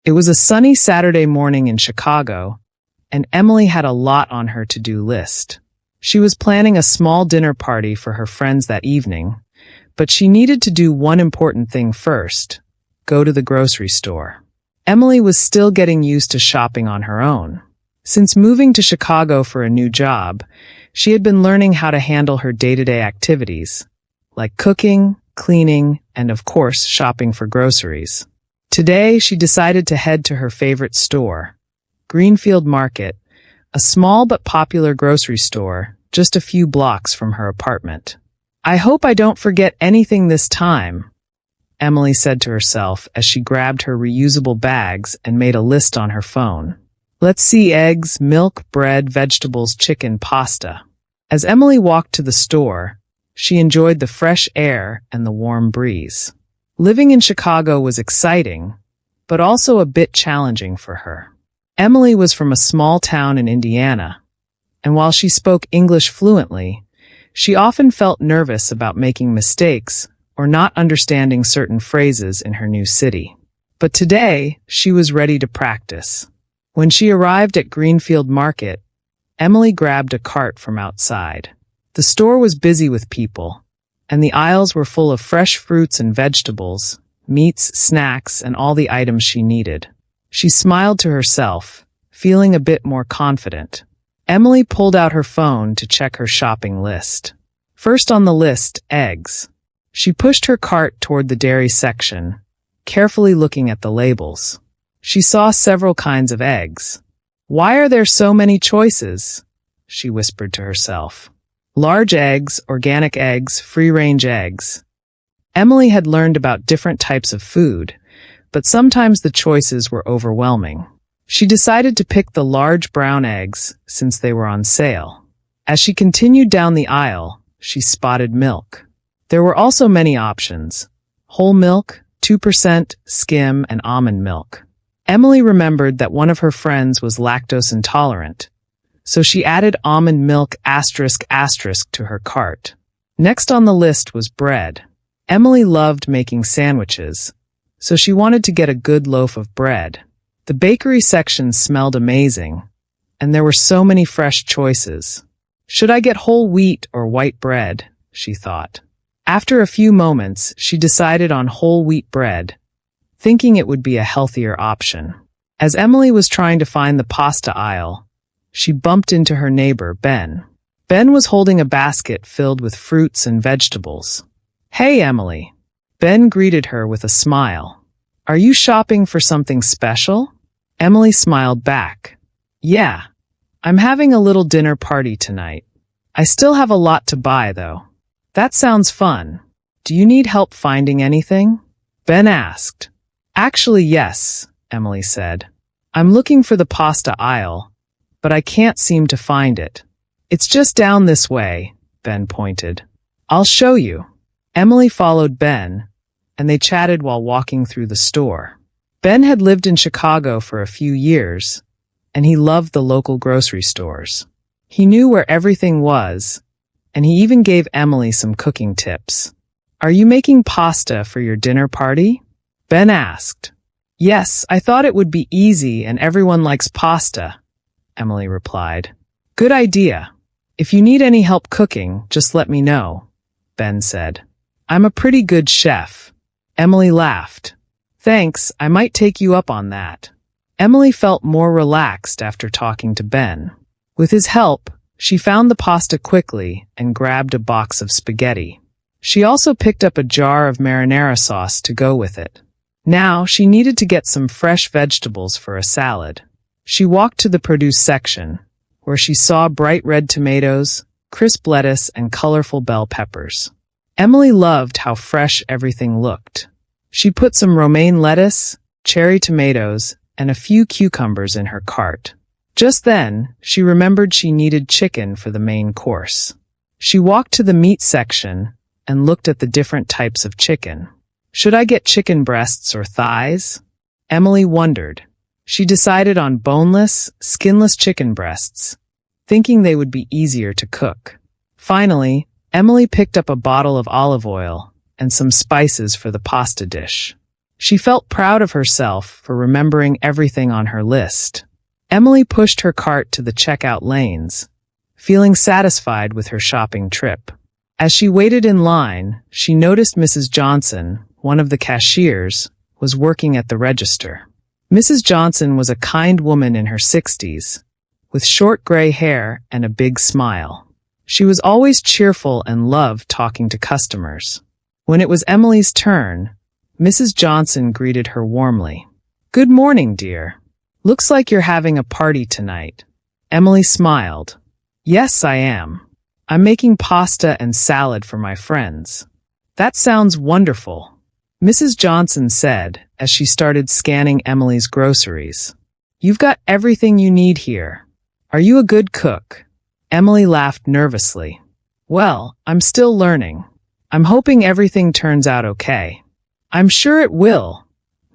It was a sunny Saturday morning in Chicago, and Emily had a lot on her to-do list. She was planning a small dinner party for her friends that evening, but she needed to do one important thing first: go to the grocery store. Emily was still getting used to shopping on her own. Since moving to Chicago for a new job, she had been learning how to handle her day-to-day activities, like cooking, cleaning, and of course, shopping for groceries. Today, she decided to head to her favorite store, Greenfield Market, a small but popular grocery store just a few blocks from her apartment. "I hope I don't forget anything this time," Emily said to herself as she grabbed her reusable bags and made a list on her phone. Let's see: eggs, milk, bread, vegetables, chicken, pasta. As Emily walked to the store, she enjoyed the fresh air and the warm breeze. Living in Chicago was exciting, but also a bit challenging for her. Emily was from a small town in Indiana, and while she spoke English fluently, she often felt nervous about making mistakes or not understanding certain phrases in her new city. But today, she was ready to practice. When she arrived at Greenfield Market, Emily grabbed a cart from outside. The store was busy with people, and the aisles were full of fresh fruits and vegetables, meats, snacks, and all the items she needed. She smiled to herself, feeling a bit more confident. Emily pulled out her phone to check her shopping list. First on the list, eggs. She pushed her cart toward the dairy section, carefully looking at the labels. She saw several kinds of eggs. "Why are there so many choices?" she whispered to herself. Large eggs, organic eggs, free-range eggs. Emily had learned about different types of food, but sometimes the choices were overwhelming. She decided to pick the large brown eggs since they were on sale. As she continued down the aisle, she spotted milk. There were also many options: whole milk, 2%, skim, and almond milk. Emily remembered that one of her friends was lactose intolerant, so she added almond milk ** to her cart. Next on the list was bread. Emily loved making sandwiches, so she wanted to get a good loaf of bread. The bakery section smelled amazing, and there were so many fresh choices. "Should I get whole wheat or white bread?" she thought. After a few moments, she decided on whole wheat bread, thinking it would be a healthier option. As Emily was trying to find the pasta aisle, she bumped into her neighbor, Ben. Ben was holding a basket filled with fruits and vegetables. "Hey, Emily." Ben greeted her with a smile. "Are you shopping for something special?" Emily smiled back. "Yeah, I'm having a little dinner party tonight. I still have a lot to buy, though." "That sounds fun. Do you need help finding anything?" Ben asked. "Actually, yes," Emily said. "I'm looking for the pasta aisle, but I can't seem to find it." "It's just down this way," Ben pointed. "I'll show you." Emily followed Ben, and they chatted while walking through the store. Ben had lived in Chicago for a few years, and he loved the local grocery stores. He knew where everything was, and he even gave Emily some cooking tips. "Are you making pasta for your dinner party?" Ben asked. "Yes, I thought it would be easy and everyone likes pasta," Emily replied. "Good idea. If you need any help cooking, just let me know," Ben said. "I'm a pretty good chef." Emily laughed. "Thanks, I might take you up on that." Emily felt more relaxed after talking to Ben. With his help, she found the pasta quickly and grabbed a box of spaghetti. She also picked up a jar of marinara sauce to go with it. Now, she needed to get some fresh vegetables for a salad. She walked to the produce section, where she saw bright red tomatoes, crisp lettuce, and colorful bell peppers. Emily loved how fresh everything looked. She put some romaine lettuce, cherry tomatoes, and a few cucumbers in her cart. Just then, she remembered she needed chicken for the main course. She walked to the meat section and looked at the different types of chicken. Should I get chicken breasts or thighs? Emily wondered. She decided on boneless, skinless chicken breasts, thinking they would be easier to cook. Finally, Emily picked up a bottle of olive oil and some spices for the pasta dish. She felt proud of herself for remembering everything on her list. Emily pushed her cart to the checkout lanes, feeling satisfied with her shopping trip. As she waited in line, she noticed Mrs. Johnson, one of the cashiers, was working at the register. Mrs. Johnson was a kind woman in her 60s, with short gray hair and a big smile. She was always cheerful and loved talking to customers. When it was Emily's turn, Mrs. Johnson greeted her warmly. "Good morning, dear. Looks like you're having a party tonight." Emily smiled. "Yes, I am. I'm making pasta and salad for my friends." "That sounds wonderful," Mrs. Johnson said as she started scanning Emily's groceries. "You've got everything you need here. Are you a good cook?" Emily laughed nervously. "Well, I'm still learning. I'm hoping everything turns out okay." "I'm sure it will,"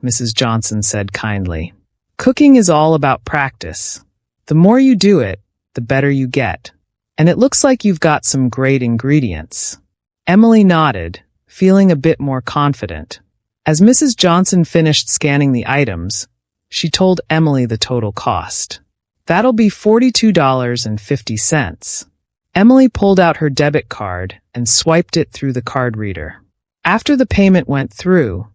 Mrs. Johnson said kindly. "Cooking is all about practice. The more you do it, the better you get. And it looks like you've got some great ingredients." Emily nodded, feeling a bit more confident. As Mrs. Johnson finished scanning the items, she told Emily the total cost. "That'll be $42.50. Emily pulled out her debit card and swiped it through the card reader. After the payment went through,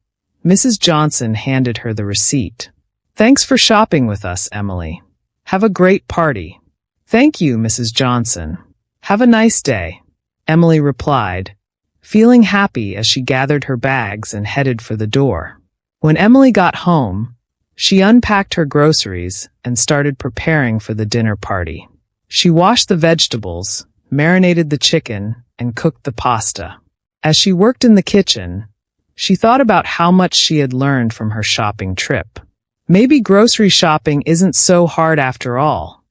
Mrs. Johnson handed her the receipt. "Thanks for shopping with us, Emily. Have a great party." "Thank you, Mrs. Johnson. Have a nice day," Emily replied, feeling happy as she gathered her bags and headed for the door. When Emily got home, she unpacked her groceries and started preparing for the dinner party. She washed the vegetables, marinated the chicken, and cooked the pasta. As she worked in the kitchen, she thought about how much she had learned from her shopping trip. Maybe grocery shopping isn't so hard after all,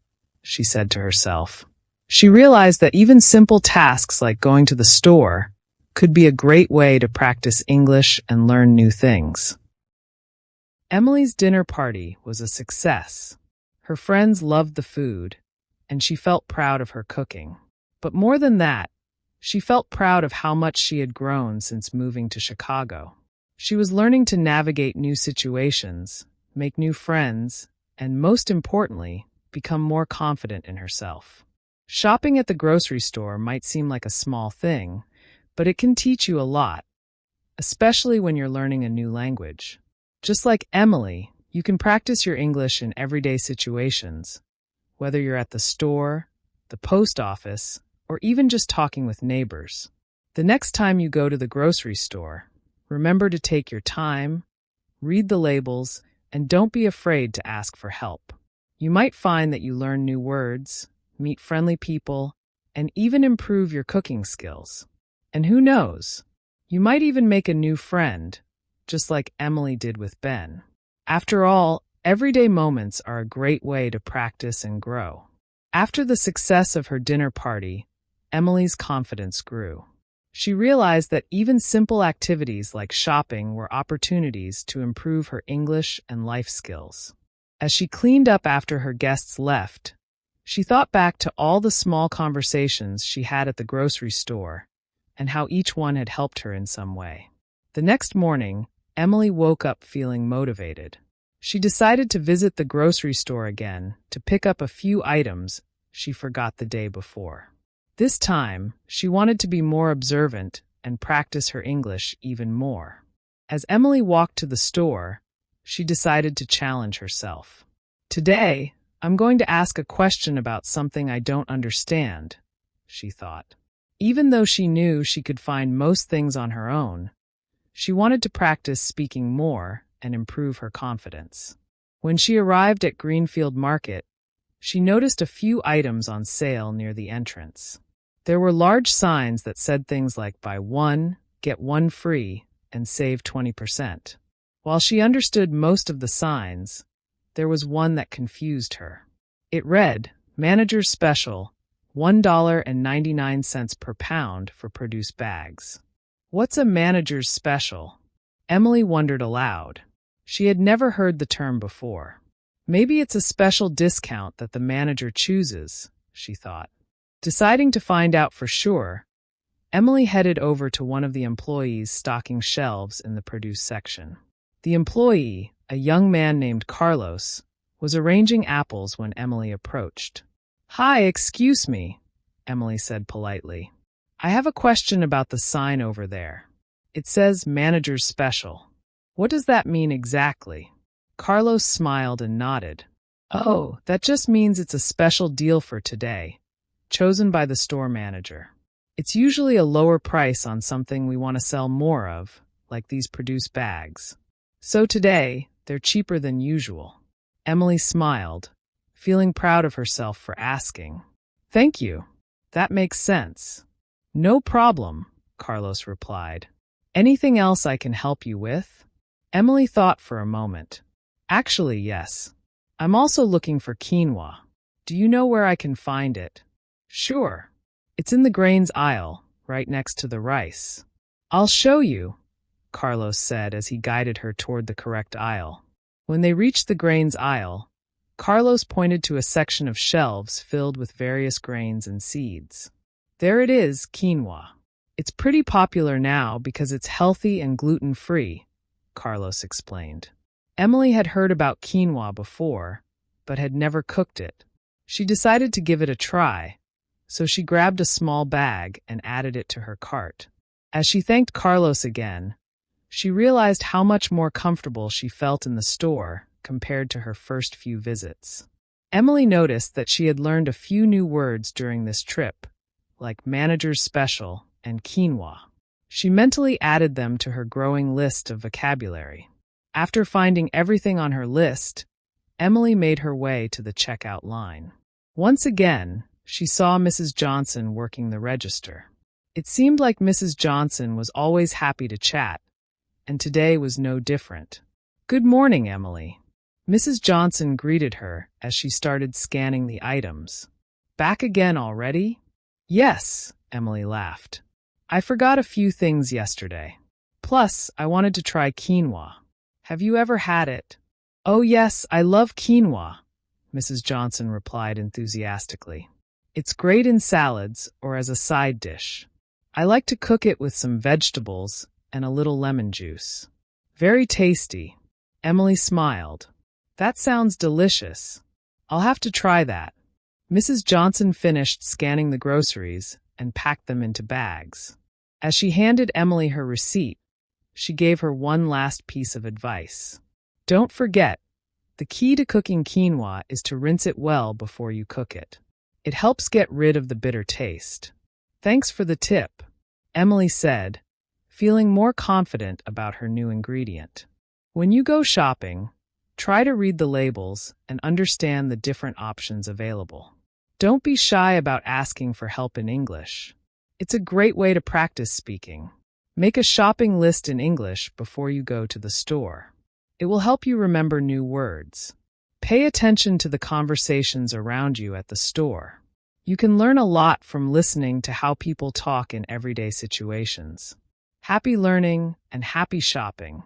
she said to herself. She realized that even simple tasks like going to the store could be a great way to practice English and learn new things. Emily's dinner party was a success. Her friends loved the food, and she felt proud of her cooking. But more than that, she felt proud of how much she had grown since moving to Chicago. She was learning to navigate new situations, make new friends, and most importantly, become more confident in herself. Shopping at the grocery store might seem like a small thing, but it can teach you a lot, especially when you're learning a new language. Just like Emily, you can practice your English in everyday situations, whether you're at the store, the post office, or even just talking with neighbors. The next time you go to the grocery store, remember to take your time, read the labels, and don't be afraid to ask for help. You might find that you learn new words, meet friendly people, and even improve your cooking skills. And who knows, you might even make a new friend, just like Emily did with Ben. After all, everyday moments are a great way to practice and grow. After the success of her dinner party, Emily's confidence grew. She realized that even simple activities like shopping were opportunities to improve her English and life skills. As she cleaned up after her guests left, she thought back to all the small conversations she had at the grocery store and how each one had helped her in some way. The next morning, Emily woke up feeling motivated. She decided to visit the grocery store again to pick up a few items she forgot the day before. This time, she wanted to be more observant and practice her English even more. As Emily walked to the store, she decided to challenge herself. "Today, I'm going to ask a question about something I don't understand," she thought. Even though she knew she could find most things on her own, she wanted to practice speaking more and improve her confidence. When she arrived at Greenfield Market, she noticed a few items on sale near the entrance. There were large signs that said things like "Buy one, get one free," and "Save 20%. While she understood most of the signs, there was one that confused her. It read, "Manager's Special, $1.99 per pound for produce bags." What's a manager's special? Emily wondered aloud. She had never heard the term before. Maybe it's a special discount that the manager chooses, she thought. Deciding to find out for sure, Emily headed over to one of the employees stocking shelves in the produce section. The employee, a young man named Carlos, was arranging apples when Emily approached. "Hi, excuse me," Emily said politely. "I have a question about the sign over there. It says Manager's Special. What does that mean exactly?" Carlos smiled and nodded. "Oh, that just means it's a special deal for today, chosen by the store manager. It's usually a lower price on something we want to sell more of, like these produce bags. So today, they're cheaper than usual." Emily smiled, feeling proud of herself for asking. "Thank you. That makes sense." "No problem," Carlos replied. "Anything else I can help you with?" Emily thought for a moment. "Actually, yes. I'm also looking for quinoa. Do you know where I can find it?" "Sure. It's in the grains aisle, right next to the rice." "I'll show you," Carlos said as he guided her toward the correct aisle. When they reached the grains aisle, Carlos pointed to a section of shelves filled with various grains and seeds. "There it is, quinoa. It's pretty popular now because it's healthy and gluten-free," Carlos explained. Emily had heard about quinoa before, but had never cooked it. She decided to give it a try, so she grabbed a small bag and added it to her cart. As she thanked Carlos again, she realized how much more comfortable she felt in the store compared to her first few visits. Emily noticed that she had learned a few new words during this trip, like Manager's Special and quinoa. She mentally added them to her growing list of vocabulary. After finding everything on her list, Emily made her way to the checkout line. Once again, she saw Mrs. Johnson working the register. It seemed like Mrs. Johnson was always happy to chat, and today was no different. "Good morning, Emily." Mrs. Johnson greeted her as she started scanning the items. "Back again already?" "Yes," Emily laughed. "I forgot a few things yesterday. Plus, I wanted to try quinoa. Have you ever had it?" "Oh yes, I love quinoa," Mrs. Johnson replied enthusiastically. "It's great in salads or as a side dish. I like to cook it with some vegetables and a little lemon juice." "Very tasty." Emily smiled. "That sounds delicious. I'll have to try that." Mrs. Johnson finished scanning the groceries and packed them into bags. As she handed Emily her receipt, she gave her one last piece of advice. "Don't forget, the key to cooking quinoa is to rinse it well before you cook it. It helps get rid of the bitter taste." "Thanks for the tip," Emily said, feeling more confident about her new ingredient. When you go shopping, try to read the labels and understand the different options available. Don't be shy about asking for help in English. It's a great way to practice speaking. Make a shopping list in English before you go to the store. It will help you remember new words. Pay attention to the conversations around you at the store. You can learn a lot from listening to how people talk in everyday situations. Happy learning and happy shopping.